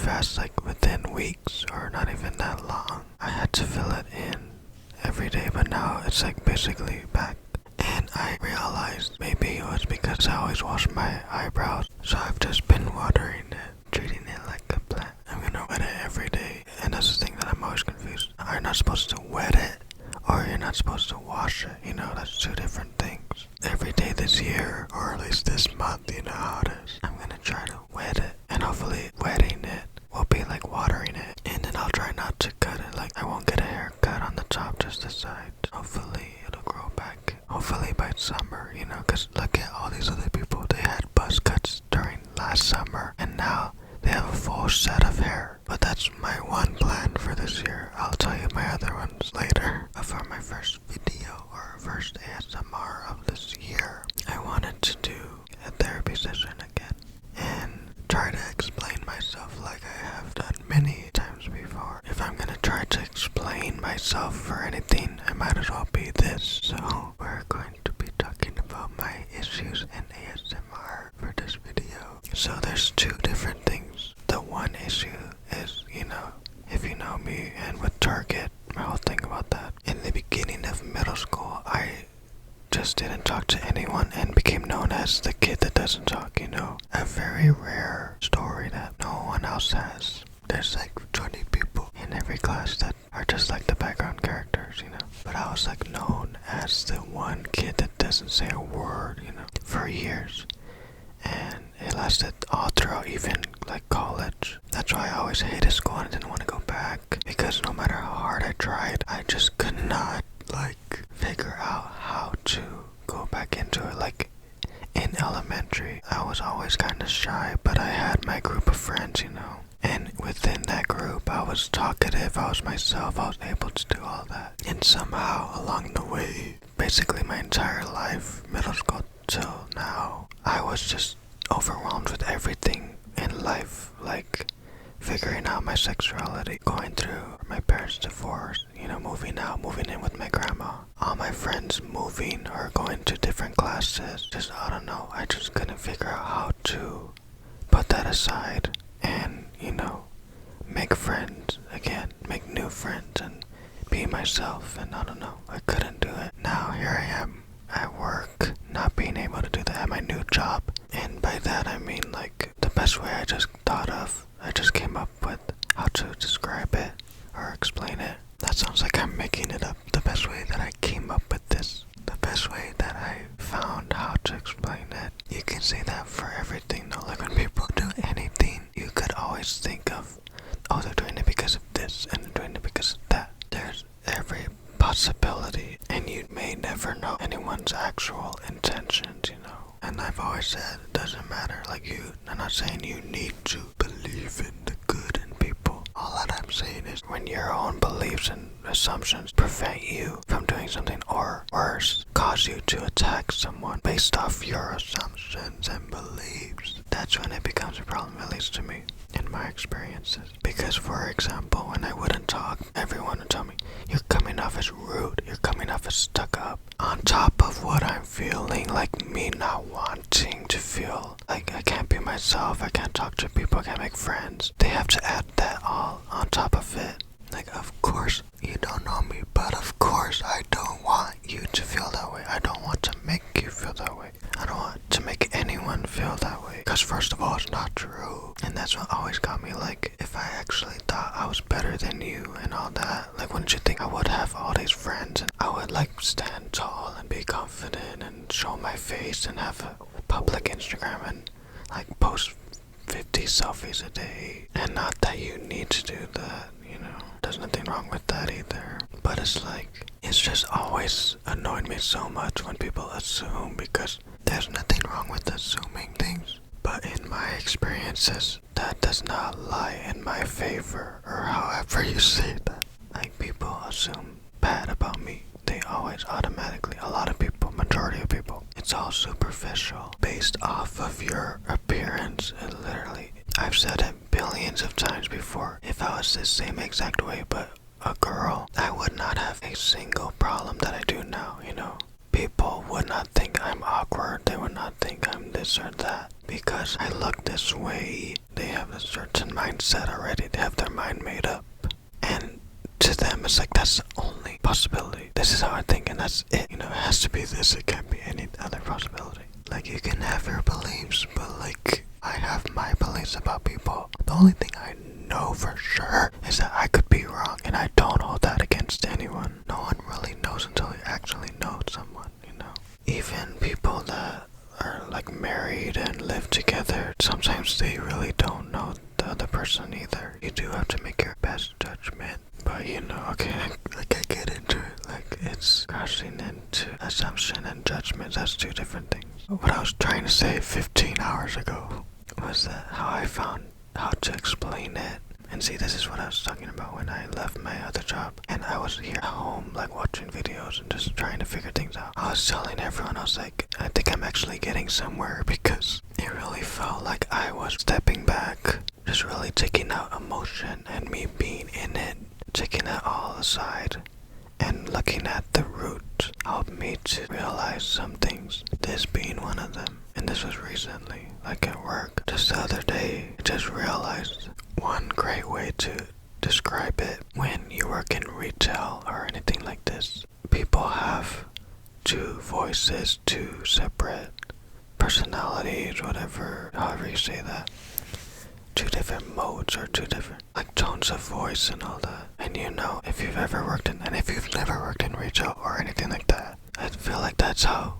fast, like within weeks or not even that long. I had to fill it in every day, but now it's like basically back. And I realized maybe it was because I always wash my eyebrows, so I've just been watering it, treating it like a plant. I'm gonna wet it every day, and that's the thing that I'm always confused. You're not supposed to wet it, or you're not supposed to wash it, that's two different things. Every day this year, or at least this month, you know how it is, I'm gonna try to wet it, and hopefully wetting it will be like watering it, and then I'll try not to cut it. Like I won't get a haircut on the top, just the sides. Hopefully it'll grow back, hopefully by summer, cause look at all these other people. They had buzz cuts during last summer, and now they have a full set of hair. But that's my one plan for this year. I'll tell you my other ones later. But for my first video, or first ASMR of this year, I wanted to do a therapy session again and try to explain myself like I have done many times before. If I'm gonna try to explain myself for anything, I might as well be this. So we're going to be talking about my issues in ASMR for this video. So there's two different things. The one issue is, if you know me and with Target, my whole thing about that. In the beginning of middle school, I just didn't talk to anyone and became known as the kid that doesn't talk, A very rare story that no one else has. There's like 20 people in every class that are just like the background characters, But I was like known as the one kid that doesn't say a word, for years. And it lasted all throughout even like college. That's why I always hated school and I didn't want to go back, because no matter how hard I tried, I just could not figure out how to go back into it. Like in elementary, I was always kind of shy, but I had my group of friends, And within that group, I was talkative, I was myself, I was able to do all that. And somehow along the way, basically my entire life, middle school till now, I was just overwhelmed with everything in life, like figuring out my sexuality, going through my parents' divorce, moving out, moving in with my grandma, all my friends moving or going to different classes. Just, I don't know, I just couldn't figure out how to put that aside and, make friends again, make new friends and be myself. And I don't know, I couldn't do it. Now here I am at work, not being able to do that at my new job. And by that I mean like the best way I just thought of, I just came up with how to describe it or explain it. That sounds like I'm making it up. The best way that I came up with this, the best way that I found how to explain it. You can say that for everything though. Like when people do anything, you could always think of, oh, they're doing it because of this and they're doing it because of that. There's every possibility, and you may never know anyone's actual intentions, And I've always said it doesn't matter. I'm not saying you need to believe in the good in people. All that I'm saying is when your own beliefs and assumptions prevent you from doing something, or worse, cause you to attack someone based off your assumptions and beliefs, that's when it becomes a problem, at least to me, in my experiences. Because for example, when I wouldn't talk, everyone would tell me, you're coming off as rude, you're coming off as stuck up. On top of what I'm feeling, like me not wanting to feel like I can't be myself, I can't talk to people, I can't make friends. They have to add that all on top of it. Like, of course, you don't know me, but of course I don't want you to feel that way. I don't want to make you feel that way. I don't want to make anyone feel that way. Because first of all, it's not true. And that's what always got me, like, if I actually thought I was better than you and all that, like, wouldn't you think I would have all these friends and I would, like, stand tall and be confident and show my face and have a public Instagram and, like, post 50 selfies a day? And not that you need to do that, There's nothing wrong with that either. But it's like, it's just always annoyed me so much when people assume, because there's nothing wrong with assuming things. But in my experiences, that does not lie in my favor, or however you say that. Like, people assume bad about me. They always automatically, a lot of people, majority of people, it's all superficial, based off of your appearance. It literally, I've said it billions of times before, if I was the same exact way but a girl, I would not have a single problem that I do now, People would not think I'm awkward, they would not think I'm this or that, because I look this way. They have a certain mindset already. They have their mind made up. And to them, it's like, that's the only possibility. This is how I think, and that's it. You know, it has to be this. It can't be any other possibility. Like, you can have your beliefs, but like, I have my beliefs about people. The only thing I know for sure is that I could be wrong, and I don't hold that against anyone. No one really knows until you actually know someone, you know? Even people that are like married and live together, sometimes they really don't know the other person either. You do have to make your best judgment, but you know, okay, I can't get into it. Like, it's crossing into assumption and judgment. That's two different things. What I was trying to say 15 hours ago was that how I found how to explain it. And see, this is what I was talking about when I left my other job. And I was here at home, like, watching videos and just trying to figure things out. I was telling everyone, I was like, I think I'm actually getting somewhere, because it really felt like I was stepping back, just really taking out emotion and me being in it, taking it all aside, and looking at the root helped me to realize some things, this being one of them. And this was recently, like at work. Just the other day, I just realized one great way to describe it. When you work in retail or anything like this, people have two voices, two separate personalities, whatever, however you say that. Two different modes or two different like tones of voice and all that. And you know, if you've ever worked in, and if you've never worked in retail or anything like that, I feel like that's how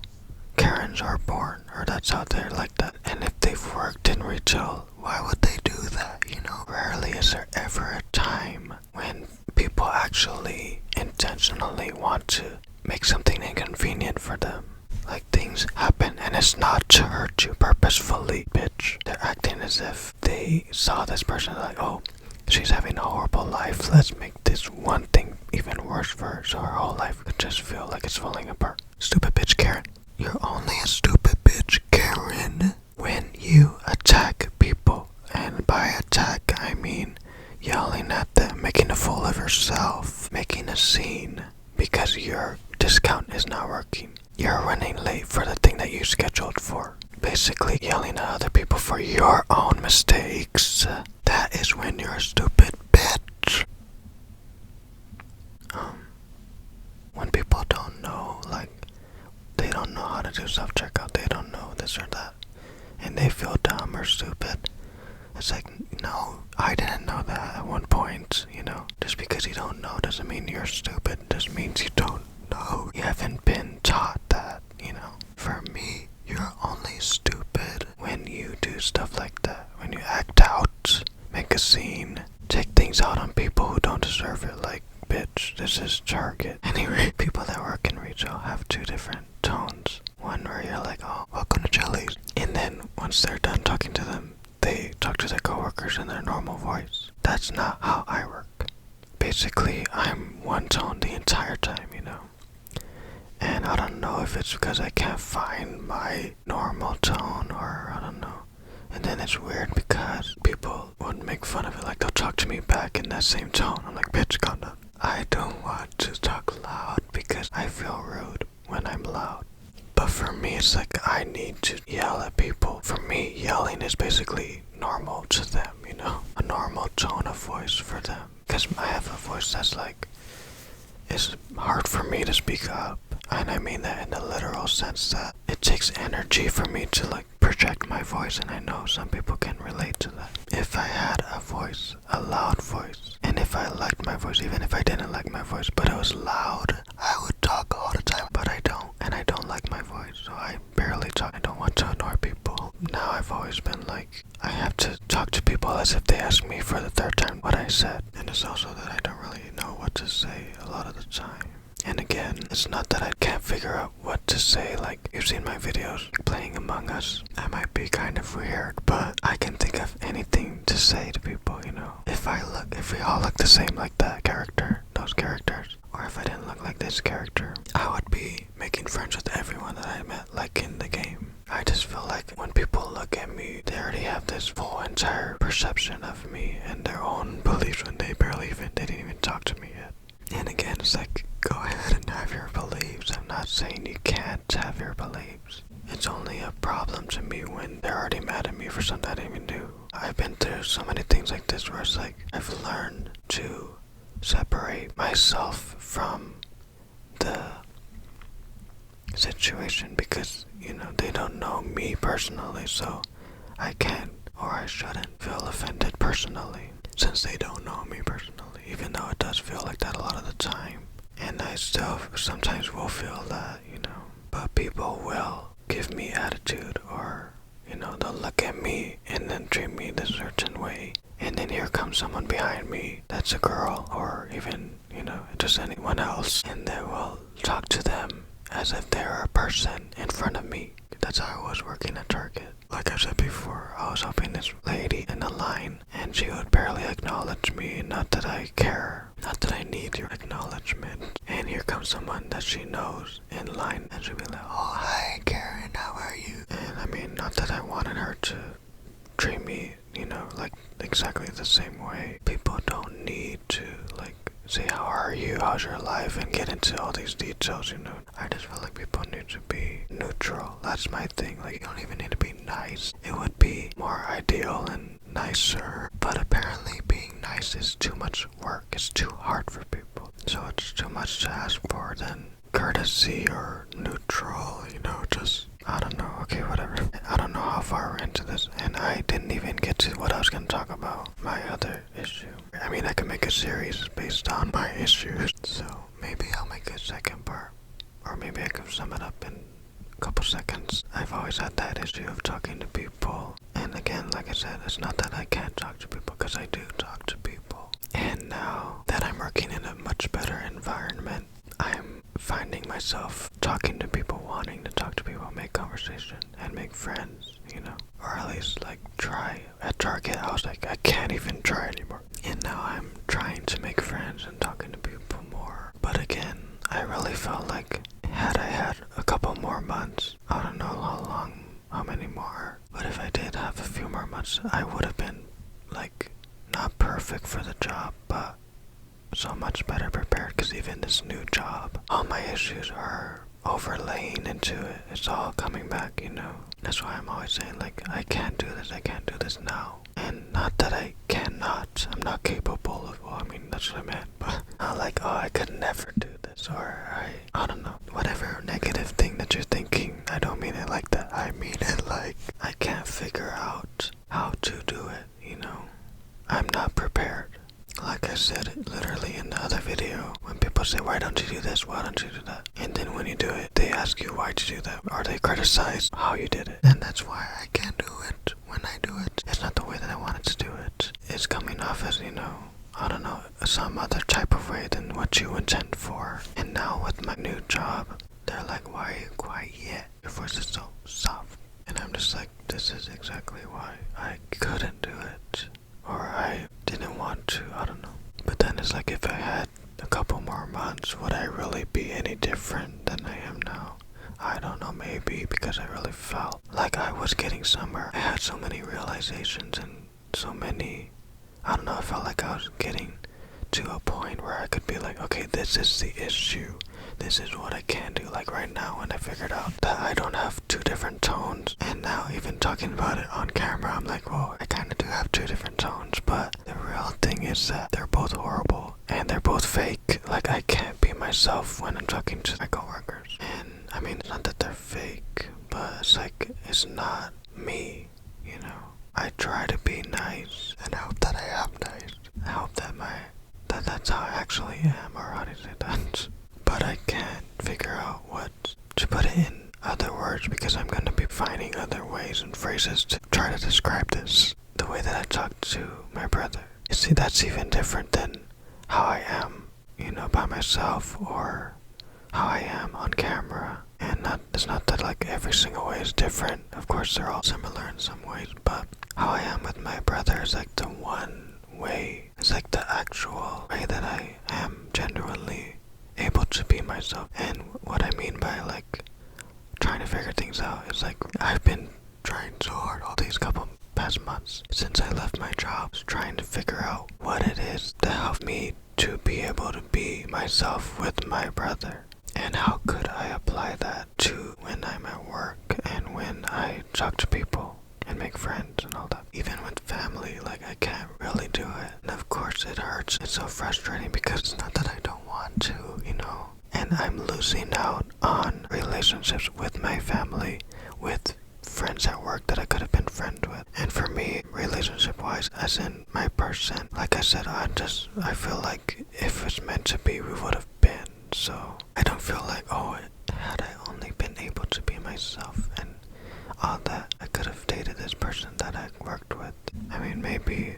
Karens are born, or that's how they're like that. And if they've worked in retail, why would they do that, you know? Rarely is there ever a time when people actually intentionally want to make something inconvenient for them. Like, things happen and it's not to hurt you purposefully, bitch. They're acting as if they saw this person like, oh, she's having a horrible life, let's make this one thing even worse for her, so her whole life could just feel like it's falling apart. Stupid bitch Karen. You're only a stupid bitch Karen when you attack people. And by attack, I mean yelling at them, making a fool of yourself, making a scene because your discount is not working. You're running late for the thing that you scheduled for. Basically yelling at other people for your own mistakes. That is when you're a stupid bitch. When people don't know, like, they don't know how to do self-checkout, they don't know this or that, and they feel dumb or stupid. It's like, no, I didn't know that at one point, you know? Just because you don't know doesn't mean you're stupid, it just means you don't know. You haven't been taught that, you know? For me, you're only stupid when you do stuff like that. When you act out, make a scene, take things out on people who don't deserve it, like, bitch, this is Target. Anyway, people that work in retail have two different tones. One where you're like, oh, welcome to Chili's. And then once they're done talking to them, they talk to their coworkers in their normal voice. That's not how I work. Basically, I'm one tone the entire time, you know? And I don't know if it's because I can't find my normal tone, or I don't know. And then it's weird because people would make fun of it, like they'll talk to me back in that same tone. I'm like, bitch, calm down. I don't want to talk loud because I feel rude when I'm loud. But for me, it's like I need to yell at people. For me, yelling is basically normal to them, you know? A normal tone of voice for them. Because I have a voice that's like, it's hard for me to speak up. And I mean that in the literal sense that it takes energy for me to like project my voice, and I know some people can relate to that. If I had a voice, a loud voice, and if I liked my voice, even if I didn't like my voice, but it was loud, I would talk all the time, but I don't, and I don't like my voice, so I barely talk. I don't want to annoy people. Now I've always been like, I have to talk to people as if they ask me for the third time what I said, and it's also that I don't really know what to say a lot of the time. And again, it's not that I can't figure out what to say. Like, you've seen my videos playing Among Us. I might be kind of weird, but I can think of anything to say to people, you know? If we all look the same like that character, those characters, or if I didn't look like this character, I would be making friends with everyone that I met, like in the game. I just feel like when people look at me, they already have this full entire perception of me and their own beliefs when they didn't even talk to me yet. And again, it's like, go ahead and have your beliefs. I'm not saying you can't have your beliefs. It's only a problem to me when they're already mad at me for something I didn't even do. I've been through so many things like this where it's like I've learned to separate myself from the situation because, they don't know me personally, so I can't or I shouldn't feel offended personally since they don't know me personally, even though it does feel like that a lot of the time. And I still sometimes will feel that, but people will give me attitude or, they'll look at me and then treat me this certain way. And then here comes someone behind me that's a girl or even, just anyone else. And they will talk to them as if they're a person in front of me. That's how I was working at Target. Like I said before, I was helping this lady in the line and she would barely acknowledge me. Not that I care, not that I need your acknowledgement. And here comes someone that she knows in line and she'll be like, "Oh, hi Karen, how are you?" And I mean, not that I wanted her to treat me, like exactly the same way. People don't need to say, "How are you? How's your life?" and get into all these details, I just feel like people need to be neutral. That's my thing. Like, you don't even need to be nice. It would be more ideal and nicer. But apparently being nice is too much work. It's too hard for people. So it's too much to ask for than courtesy or neutral, just, I don't know. Okay, whatever. I don't know how far we're into this, and I didn't even get to what I was going to talk about, my other issue. I mean, I can make a series based on my issues, so maybe I'll make a second part, or maybe I can sum it up in a couple seconds. I've always had that issue of talking to people, and again, like I said, it's not that I can't talk to people, because I do talk to people. And now that I'm working in a much better environment, I'm finding myself talking to people, wanting to talk to people, make conversation, and make friends, or at least try. At Target, I was like, I can't even try anymore. And now I'm trying to make friends and talking to people more. But again, I really felt like had I had a couple more months, I don't know how many more, but if I did have a few more months, I would have been not perfect for the job, but so much better prepared, because even this new job, all my issues are overlaying into it. It's all coming back, That's why I'm always saying, I can't do this now. And not that I cannot, I'm not capable of, that's what I meant, but not like, oh, I could never do this, or I don't know, whatever negative thing that you're thinking, I don't mean it like that. I mean it like, I can't figure out how to do it, I'm not prepared. Like I said literally in the other video, when people say, why don't you do this, why don't you do that? And then when you do it, they ask you why'd you do that, or they criticize how you did it. And that's why I can't do it when I do it. It's not the way that I wanted to do it. It's coming off as, I don't know, some other type of way than what you intend for. And now with my new job, they're like, why are you quiet yet? Your voice is so soft. And I'm just like, this is exactly why I couldn't do it. Or I didn't want to, I don't know. But then it's like, if I had a couple more months, would I really be any different than I am now? I don't know, maybe, because I really felt like I was getting somewhere. I had so many realizations and so many, I don't know, I felt like I was getting to a point where I could be like, okay, this is the issue. This is what I can do. Like right now, when I figured out that I don't have two different tones, and now even talking about it on camera, I'm like, well, I kind of do have two different tones, but the real thing is that they're both horrible and they're both fake. Like, I can't be myself when I'm talking to my coworkers. And I mean, it's not that they're fake, but it's like, it's not me, I try to be nice, and I hope that I am nice. I hope that that's how I actually am, or how do you say that? But I can't figure out what to put it in other words, because I'm going to be finding other ways and phrases to try to describe this. The way that I talk to my brother. You see, that's even different than how I am, by myself, or how I am on camera. And it's not that every single way is different. Of course, they're all similar in some ways, but how I am with my brother is the one way. It's the actual way that I am genuinely able to be myself. And what I mean by trying to figure things out is I've been trying so hard all these couple past months since I left my job, trying to figure out what it is that helped me to be able to be myself with my brother. And how could I apply that to when I'm at work and when I talk to people and make friends and all that. Even with family. family, like I can't really do it. And of course it hurts. It's so frustrating because it's not that I don't want to, you know. And I'm losing out on relationships with my family, with friends at work that I could have been friends with. And for me, relationship wise, as in my person, like I said, I feel like if it's meant to be, we would have been. So I don't feel like, oh, had I only been able to be myself and all that, I could have dated this person that I worked with. I mean, maybe,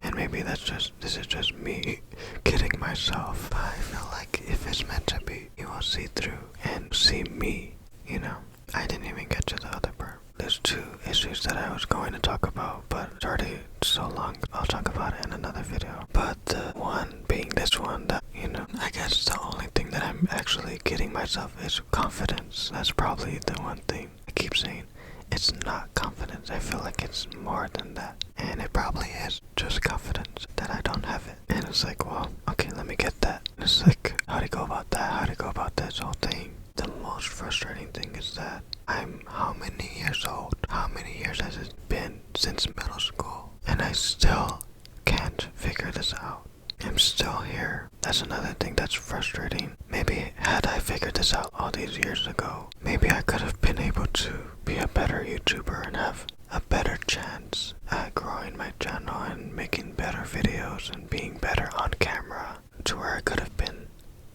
and maybe this is just me kidding myself. But I feel like if it's meant to be, you will see through and see me, you know. I didn't even get to the other part. There's two issues that I was going to talk about, but it's already so long. I'll talk about it in another video. But the one being this one that, you know, I guess the only thing that I'm actually kidding myself is confidence. That's probably the one thing I keep saying. It's not confidence. I feel like it's more than that. And it probably is just confidence that I don't have it. And it's like, well, okay, let me get that. And it's like, how do you go about that? How do you go about this whole thing? The most frustrating thing is that I'm how many years old? How many years has it been since middle school? And I still can't figure this out. I'm still here. That's another thing that's frustrating. Maybe had I figured this out all these years ago, maybe I could have been able to be a better YouTuber and have a better chance at growing my channel and making better videos and being better on camera, to where I could have been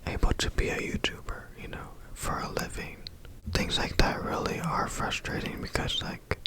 able to be a YouTuber, you know, for a living. Things like that really are frustrating because, like,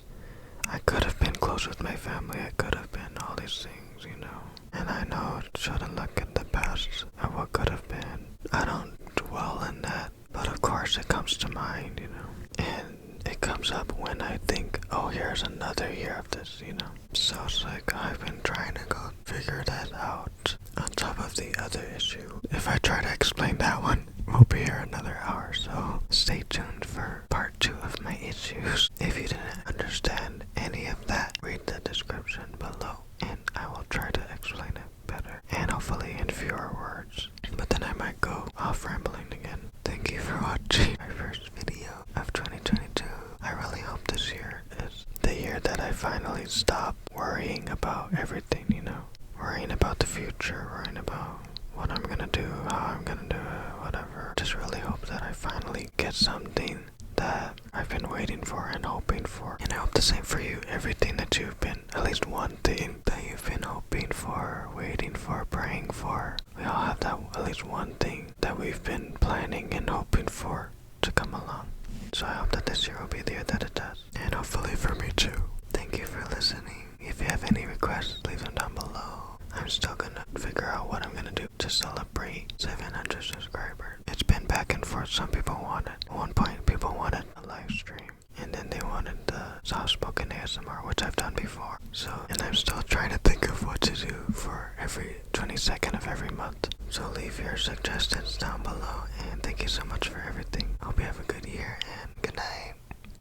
I could have been close with my family, I could have been all these things, you know. And I know I shouldn't look at the past of what could have been. I don't dwell in that, but of course it comes to mind, you know. And it comes up when I think, oh, here's another year of this, you know. So it's like I've been trying to go figure that out on top of the other issue. If I try to explain that one, we'll be here another hour, so stay tuned for part 2 of my issues. If you didn't understand any of that, read the description below and I will try to explain it better and hopefully in fewer words. But then I might go off rambling again. Thank you for watching my first video of 2022. I really hope this year is the year that I finally stop worrying about everything, you know. Worrying about the future, worrying about what I'm gonna do, how I'm gonna do it, whatever. Just really hope that I finally get something that I've been waiting for and hoping for. And I hope the same for you. Everything that you've been, at least one thing that you've been hoping for, waiting for, praying for. We all have that, at least one thing that we've been planning and hoping for to come along. So I hope that this year will be the year that it does. And hopefully for me too. Thank you for listening. If you have any requests, leave them down below. I'm still gonna figure out what I'm gonna do to celebrate 700 subscribers. It's been back and forth. Some people wanted, at one point people wanted a live stream, and then they wanted the soft-spoken ASMR, which I've done before. So, and I'm still trying to think of what to do for every 22nd of every month. So leave your suggestions down below, and thank you so much for everything. Hope you have a good year, and good night.